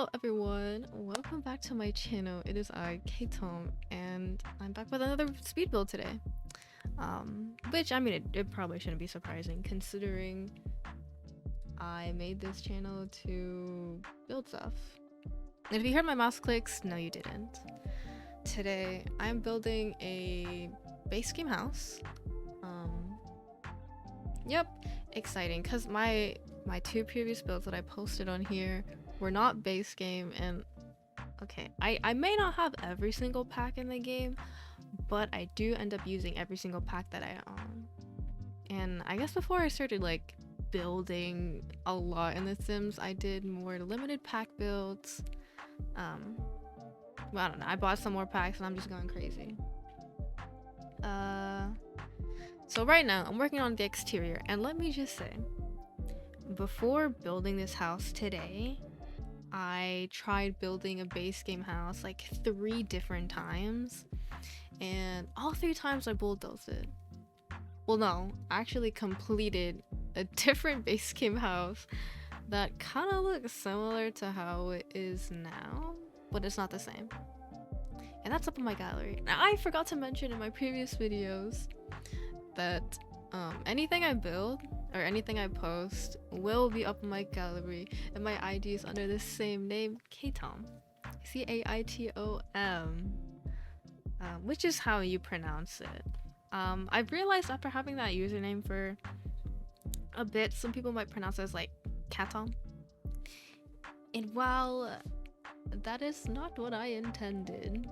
Hello everyone, welcome back to my channel. It is I, caitom, and I'm back with another speed build today. Which, I mean, it probably shouldn't be surprising considering I made this channel to build stuff. And if you heard my mouse clicks, no you didn't. Today, I'm building a base game house. Yep, exciting, because my two previous builds that I posted on here were not base game, and okay, I may not have every single pack in the game, but I do end up using every single pack that I own. And I guess before I started like building a lot in The Sims, I did more limited pack builds. Well, I don't know, I bought some more packs and I'm just going crazy. So right now I'm working on the exterior, and let me just say, before building this house today, I tried building a base game house like 3 different times, and all 3 times I bulldozed it. Well, no, I actually completed a different base game house that kind of looks similar to how it is now, but it's not the same. And that's up in my gallery. Now, I forgot to mention in my previous videos that anything I build or anything I post will be up in my gallery, and my ID is under the same name, caitom, C-A-I-T-O-M, which is how you pronounce it. I've realized after having that username for a bit, some people might pronounce it as like caitom, and while that is not what I intended,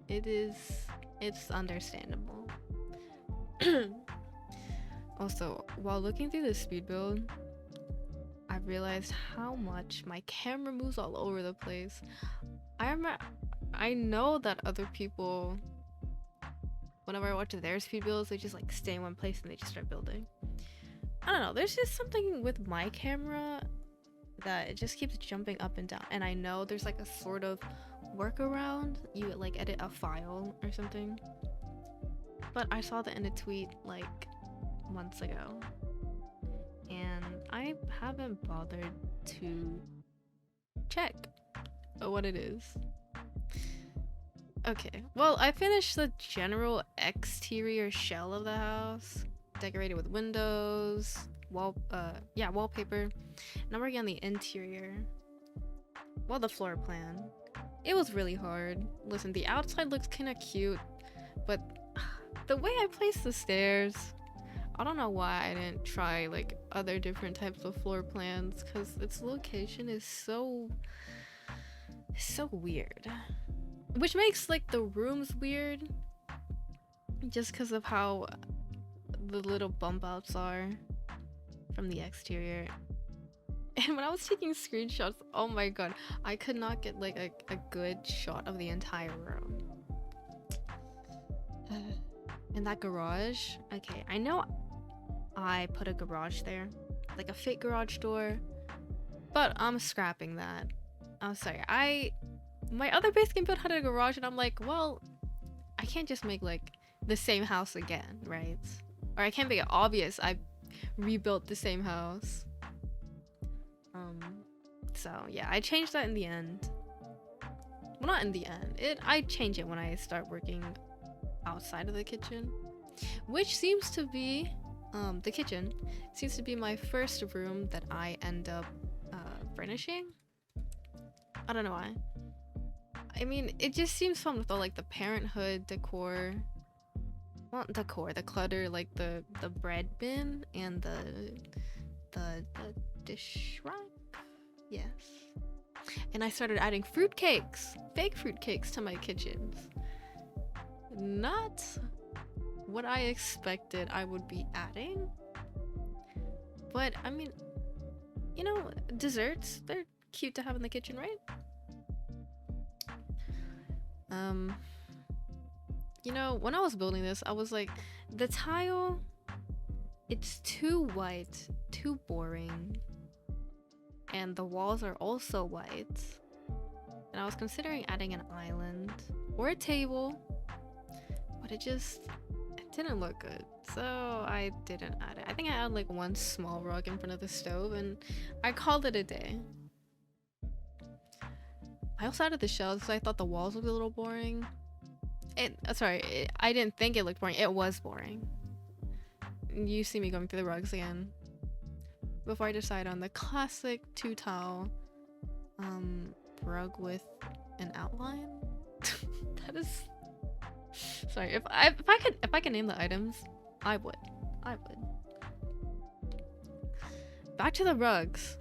it's understandable. Also, while looking through this speed build, I realized how much my camera moves all over the place. I know that other people, whenever I watch their speed builds, they just like stay in one place and they just start building. I don't know, there's just something with my camera that it just keeps jumping up and down, and I know there's like a sort of workaround. You like edit a file or something, but I saw that in a tweet like months ago, and I haven't bothered to check what it is. Okay, well, I finished the general exterior shell of the house, decorated with windows, wallpaper, and I'm working on the interior. Well, the floor plan. It was really hard. Listen, the outside looks kind of cute, but the way I placed the stairs, I don't know why I didn't try like other different types of floor plans, because its location is so weird, which makes like the rooms weird just because of how the little bump outs are from the exterior. And when I was taking screenshots, oh my god, I could not get like a good shot of the entire room. And that garage, okay, I know I put a garage there, like a fake garage door, but I'm scrapping that. I'm sorry, my other base game build had a garage, and I'm like, well, I can't just make like the same house again, right? Or I can't make it obvious I rebuilt the same house. So yeah, I changed that in the end. Well, not in the end, I change it when I start working outside of the kitchen, which seems to be the kitchen seems to be my first room that I end up furnishing. I don't know why. I mean, it just seems fun with all like the parenthood decor. Well, decor, the clutter, like the bread bin and the dish rack. Yes. And I started adding fruitcakes, fake fruitcakes, to my kitchens. Not what I expected I would be adding, but I mean, you know, desserts, they're cute to have in the kitchen, right? You know, when I was building this, I was like, the tile, it's too white, too boring, and the walls are also white, and I was considering adding an island or a table, but it didn't look good, so I didn't add it. I think I added like one small rug in front of the stove, and I called it a day. I also added the shelves because I thought the walls looked a little boring. I didn't think it looked boring. It was boring. You see me going through the rugs again. Before I decide on the classic 2-tile rug with an outline. That is... Sorry, if I could name the items, I would. Back to the rugs.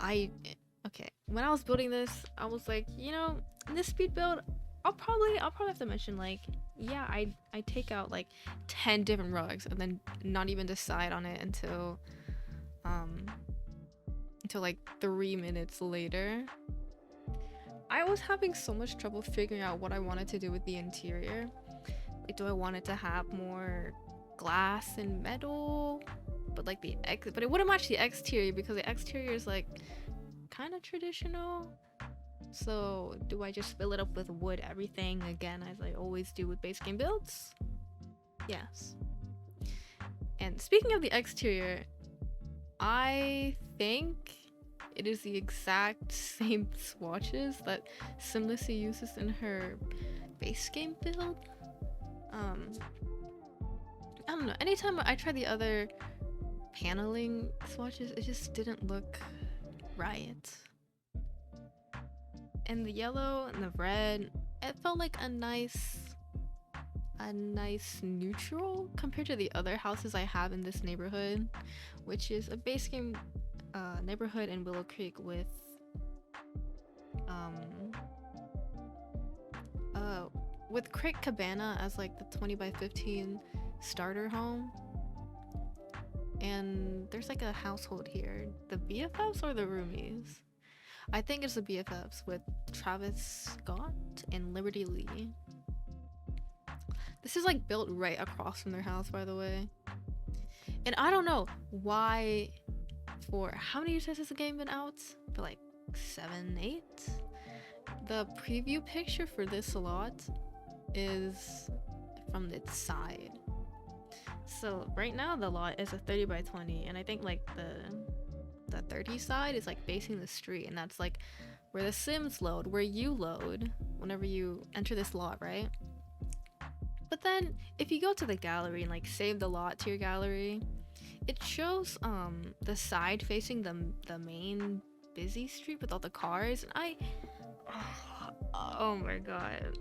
Okay, when I was building this, I was like, you know, in this speed build, I'll probably have to mention, like, yeah, I take out like 10 different rugs and then not even decide on it until like 3 minutes later. I was having so much trouble figuring out what I wanted to do with the interior. Like, do I want it to have more glass and metal, but it wouldn't match the exterior because the exterior is like kind of traditional. So do I just fill it up with wood everything again, as I always do with base game builds? Yes. And speaking of the exterior, I think it is the exact same swatches that Simlissy uses in her base game build. I don't know, anytime I try the other paneling swatches, it just didn't look right. And the yellow and the red, it felt like a nice neutral compared to the other houses I have in this neighborhood, which is a base game neighborhood in Willow Creek with Crick Cabana as like the 20x15 starter home. And there's like a household here. The BFFs or the roomies? I think it's the BFFs with Travis Scott and Liberty Lee. This is like built right across from their house, by the way. And I don't know why, for how many years has this game been out? For like 7, 8? The preview picture for this lot is from its side. So right now the lot is a 30x20, and I think like the 30 side is like facing the street, and that's like where the Sims load, where you load whenever you enter this lot, right? But then if you go to the gallery and like save the lot to your gallery, it shows the side facing the main busy street with all the cars, and oh my god,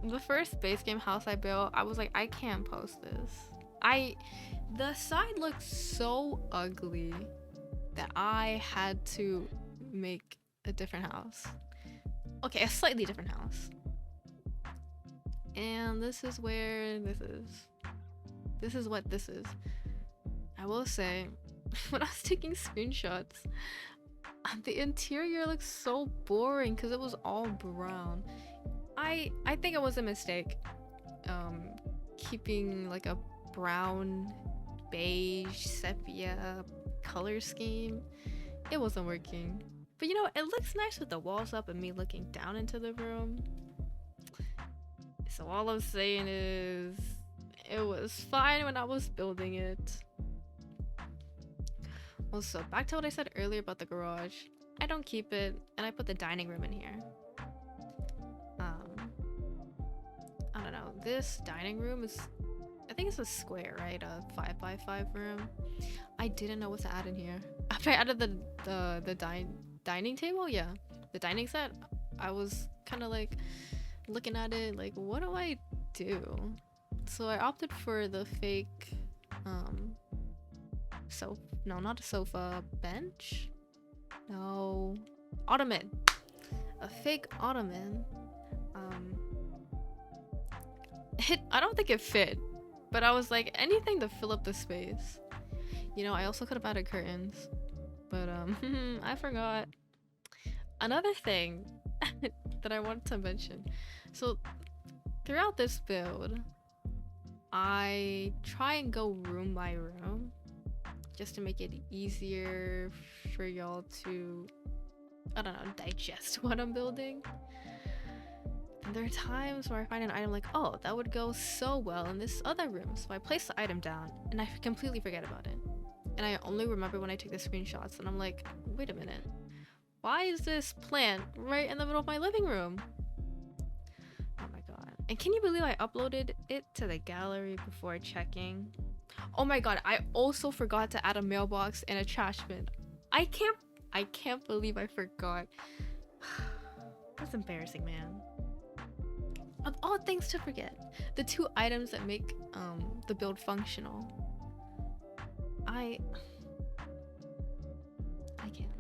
the first base game house I built, I was like, I can't post this. The side looked so ugly that I had to make a different house. Okay, a slightly different house. And this is where this is. This is what this is. I will say, when I was taking screenshots, the interior looks so boring because it was all brown. I think it was a mistake keeping like a brown, beige, sepia color scheme. It wasn't working. But you know, it looks nice with the walls up and me looking down into the room. So all I'm saying is, it was fine when I was building it. Also, back to what I said earlier about the garage. I don't keep it, and I put the dining room in here. I don't know, this dining room is, I think it's a square, right? A 5x5 room. I didn't know what to add in here. After I added the dining table, yeah, the dining set, I was kind of like looking at it like, what do I do? So I opted for the fake no, not a sofa, bench? No, ottoman. A fake ottoman. I don't think it fit, but I was like, anything to fill up the space. You know, I also could have added curtains, but I forgot. Another thing that I wanted to mention. So throughout this build, I try and go room by room just to make it easier for y'all to, I don't know, digest what I'm building. And there are times where I find an item like, oh, that would go so well in this other room. So I place the item down and I completely forget about it. And I only remember when I take the screenshots, and I'm like, wait a minute. why is this plant right in the middle of my living room? Oh my god. And can you believe I uploaded it to the gallery before checking? Oh my god, I also forgot to add a mailbox and a trash bin. I can't believe I forgot. That's embarrassing, man. Of all things to forget, the two items that make the build functional. I can't.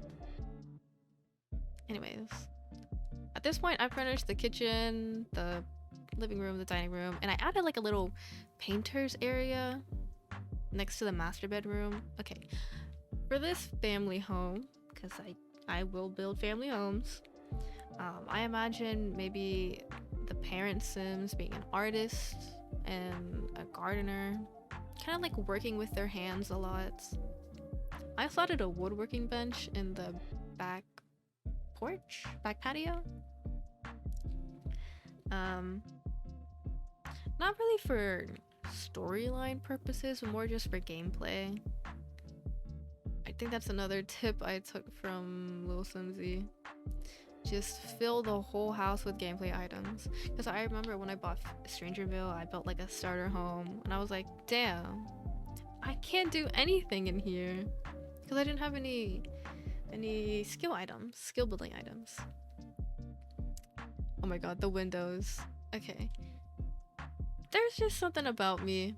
Anyways, at this point I furnished the kitchen, the living room, the dining room, and I added like a little painter's area next to the master bedroom. Okay, for this family home, because I will build family homes, I imagine maybe the parent Sims being an artist and a gardener, kind of like working with their hands a lot. I also added a woodworking bench in the back porch, back patio. Not really for storyline purposes, but more just for gameplay. I think that's another tip I took from Lil Simsy. Just fill the whole house with gameplay items. Because I remember when I bought Strangerville, I built like a starter home, and I was like, damn, I can't do anything in here because I didn't have any skill building items. Oh my god, the windows. Okay, there's just something about me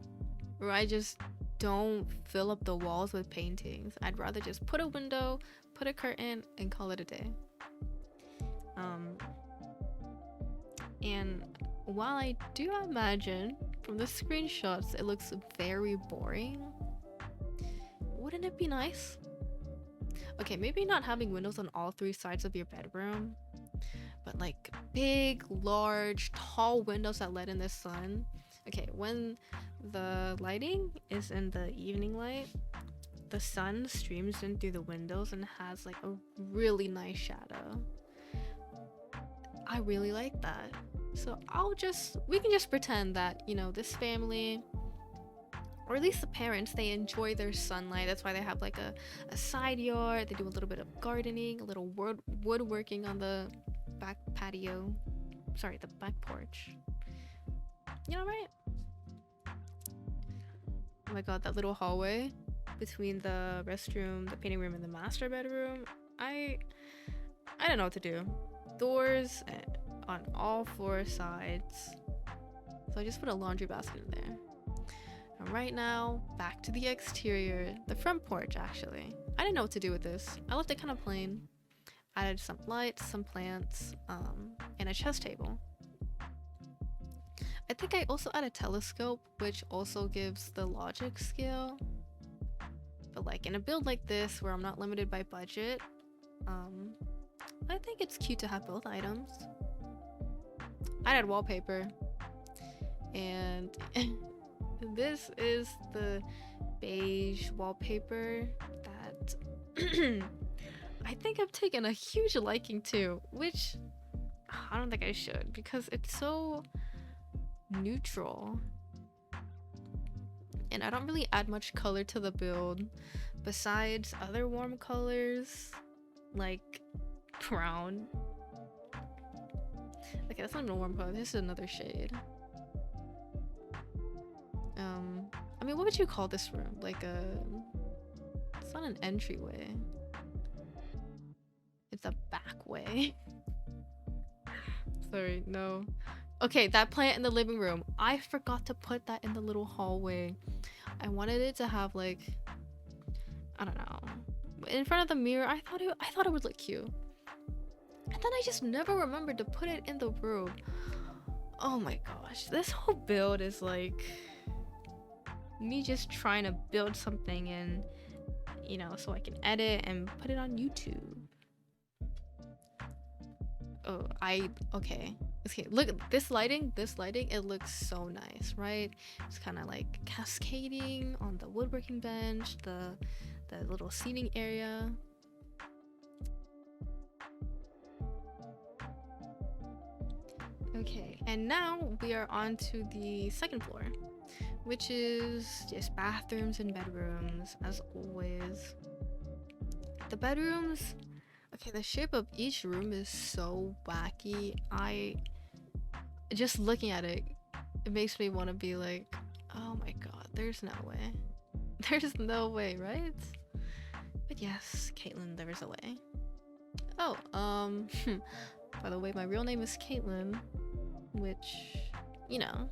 where I just don't fill up the walls with paintings. I'd rather just put a window, put a curtain, and call it a day. And while I do imagine from the screenshots it looks very boring, wouldn't it be nice? Okay, maybe not having windows on all three sides of your bedroom, but like big, large, tall windows that let in the sun. Okay, when the lighting is in the evening light, the sun streams in through the windows and has like a really nice shadow. I really like that. So we can just pretend that, you know, this family, or at least the parents, they enjoy their sunlight. That's why they have like a side yard. They do a little bit of gardening, a little woodworking on the back patio. Sorry, the back porch. You know, right? Oh my god, that little hallway between the restroom, the painting room, and the master bedroom. I don't know what to do. Doors on all four sides. So I just put a laundry basket in there. And right now, back to the exterior. The front porch, actually. I didn't know what to do with this. I left it kind of plain. Added some lights, some plants, and a chess table. I think I also added a telescope, which also gives the logic scale. But like in a build like this, where I'm not limited by budget, I think it's cute to have both items. I added wallpaper, and this is the beige wallpaper that I think I've taken a huge liking to, which I don't think I should because it's so neutral and I don't really add much color to the build besides other warm colors like brown. Okay, that's not a warm color, this is another shade. I mean, what would you call this room? Like it's not an entryway, it's a back way. Sorry, no. Okay, that plant in the living room, I forgot to put that in the little hallway. I wanted it to have like, I don't know, in front of the mirror. I thought it would look cute, and then I just never remembered to put it in the room. Oh my gosh, this whole build is like me just trying to build something and, you know, so I can edit and put it on YouTube. Oh, okay, look at this lighting, it looks so nice, right? It's kind of like cascading on the woodworking bench, the little seating area. Okay, and now we are on to the second floor, which is just bathrooms and bedrooms as always. The bedrooms Okay, the shape of each room is so wacky. Just looking at it, it makes me want to be like, oh my god, there's no way. There's no way, right? But yes, Caitlin, there is a way. Oh, by the way, my real name is Caitlin, which, you know,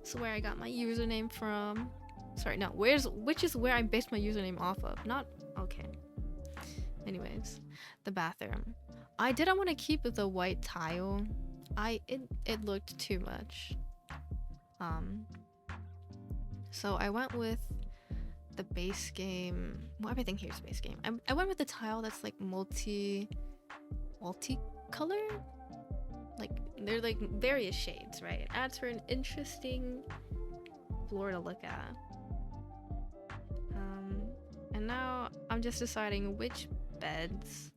it's where I got my username from. Sorry, no, which is where I based my username off of, not, okay. Anyways, the bathroom. I didn't want to keep the white tile. It looked too much. So I went with the base game. Well, everything here is base game. I went with the tile that's like multicolored. Like they're like various shades, right? It adds for an interesting floor to look at. And now I'm just deciding which beds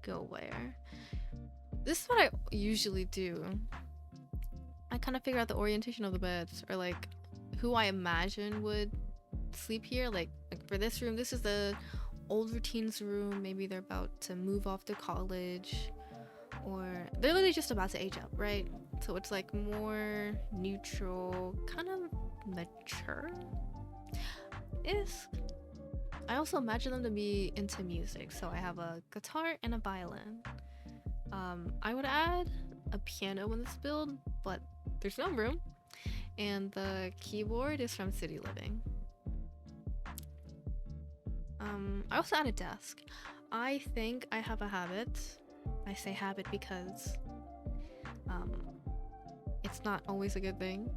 go where. This is what I usually do. I kind of figure out the orientation of the beds, or like who I imagine would sleep here. Like for this room, this is the older teens room. Maybe they're about to move off to college, or they're literally just about to age up, right? So it's like more neutral, kind of mature. I also imagine them to be into music, so I have a guitar and a violin. I would add a piano in this build, but there's no room, and the keyboard is from City Living. I also add a desk. I think I have a habit. I say habit because it's not always a good thing.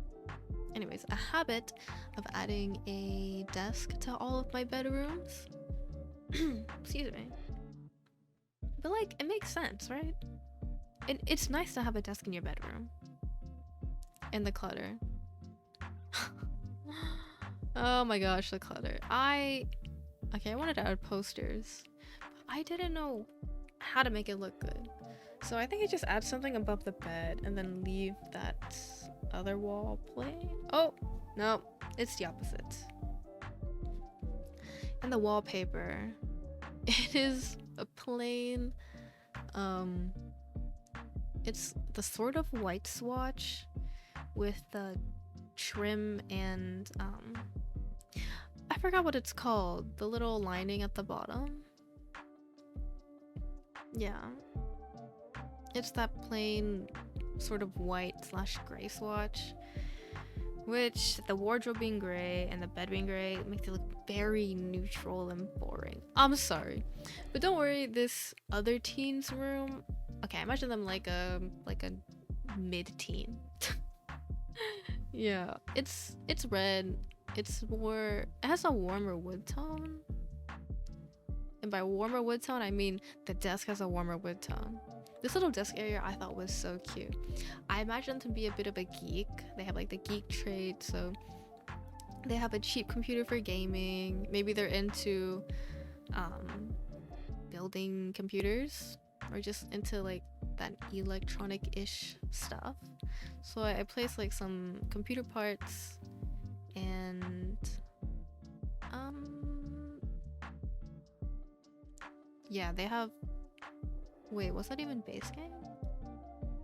Anyways, a habit of adding a desk to all of my bedrooms. Excuse me. But like, it makes sense, right? It's nice to have a desk in your bedroom. And the clutter. Oh my gosh, the clutter. I wanted to add posters. But I didn't know how to make it look good. So I think I just add something above the bed and then leave that other wall plain. Oh, no, it's the opposite. And the wallpaper. It is a plain, it's the sort of white swatch with the trim and, I forgot what it's called. The little lining at the bottom. Yeah. It's that plain sort of white / gray swatch, which the wardrobe being gray and the bed being gray makes it look very neutral and boring. I'm sorry, but don't worry, this other teen's room, okay, I imagine them like a mid-teen. Yeah, it's red. It has a warmer wood tone, and by warmer wood tone I mean the desk has a warmer wood tone. This little desk area I thought was so cute. I imagined them to be a bit of a geek. They have like the geek trait, so they have a cheap computer for gaming. Maybe they're into building computers, or just into like that electronic-ish stuff. So I placed like some computer parts, and yeah, they have, wait, was that even base game?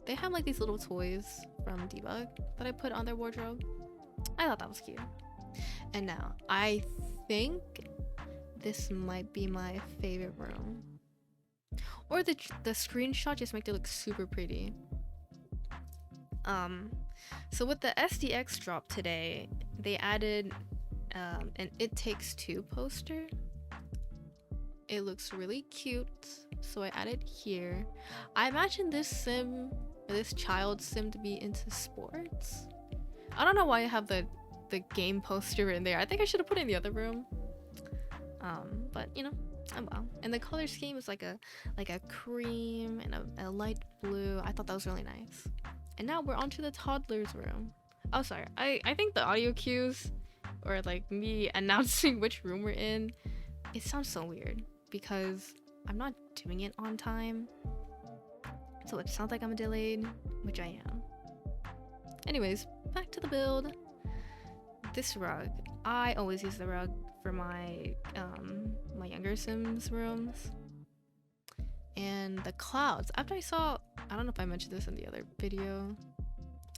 They have like these little toys from Debug that I put on their wardrobe. I thought that was cute. And now I think this might be my favorite room, or the screenshot just makes it look super pretty. So with the SDX drop today, they added an It Takes Two poster. It looks really cute, so I added here. I imagine this child sim to be into sports. I don't know why I have the game poster in there. I think I should have put it in the other room. But you know, oh well. And the color scheme is like a cream and a light blue. I thought that was really nice. And now we're on to the toddler's room. Oh, sorry. I think the audio cues, or like me announcing which room we're in, it sounds so weird because I'm not doing it on time. So it sounds like I'm delayed, which I am. Anyways, back to the build. This rug. I always use the rug for my my younger Sims rooms. and the clouds. After I saw, I don't know if I mentioned this in the other video,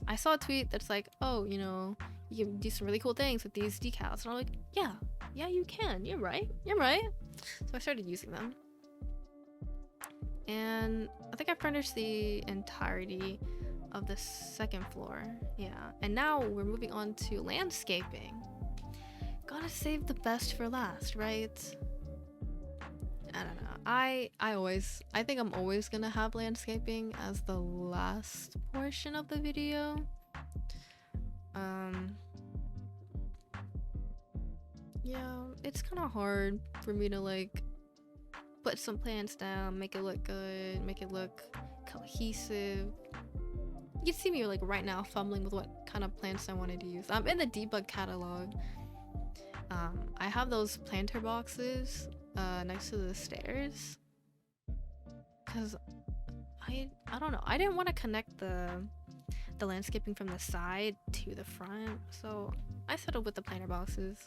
I saw a tweet that's like, oh, you know, you can do some really cool things with these decals. And I'm like, yeah, you can. You're right. So I started using them. And I think I finished the entirety of the second floor. Yeah. And now we're moving on to landscaping. Gotta save the best for last, right? I don't know. I think I'm always gonna have landscaping as the last portion of the video. Yeah, it's kind of hard for me to like put some plants down, make it look good, make it look cohesive. You can see me like right now fumbling with what kind of plants I wanted to use. I'm in the debug catalog. I have those planter boxes next to the stairs because I don't know, I didn't want to connect the landscaping from the side to the front, so I settled with the planter boxes.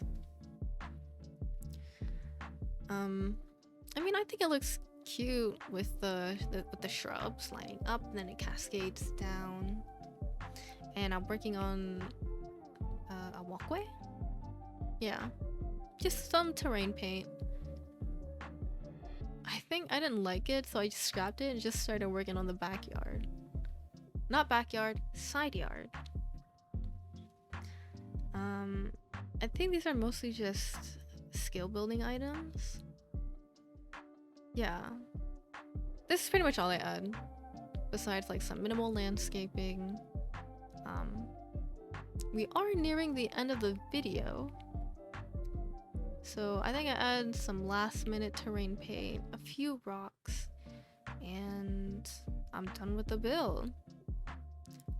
I mean, I think it looks cute with the shrubs lining up and then it cascades down. And I'm working on a walkway. Yeah, just some terrain paint. I think I didn't like it, so I just scrapped it and just started working on the backyard. Not backyard, side yard. I think these are mostly just skill building items. Yeah, this is pretty much all I add, besides like some minimal landscaping. We are nearing the end of the video, so I think I add some last minute terrain paint, a few rocks, and I'm done with the build.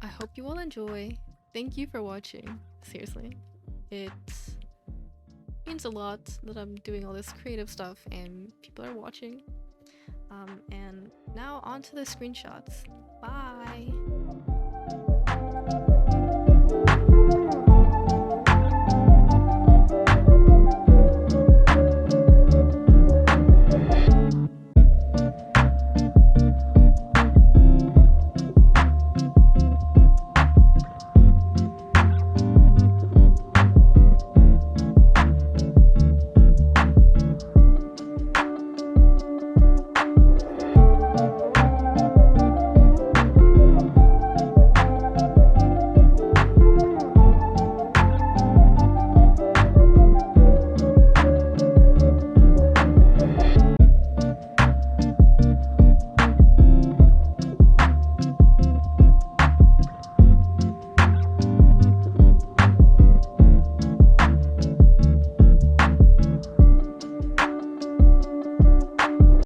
I hope you all enjoy. Thank you for watching. Seriously, it means a lot that I'm doing all this creative stuff and people are watching. And now on to the screenshots. Bye!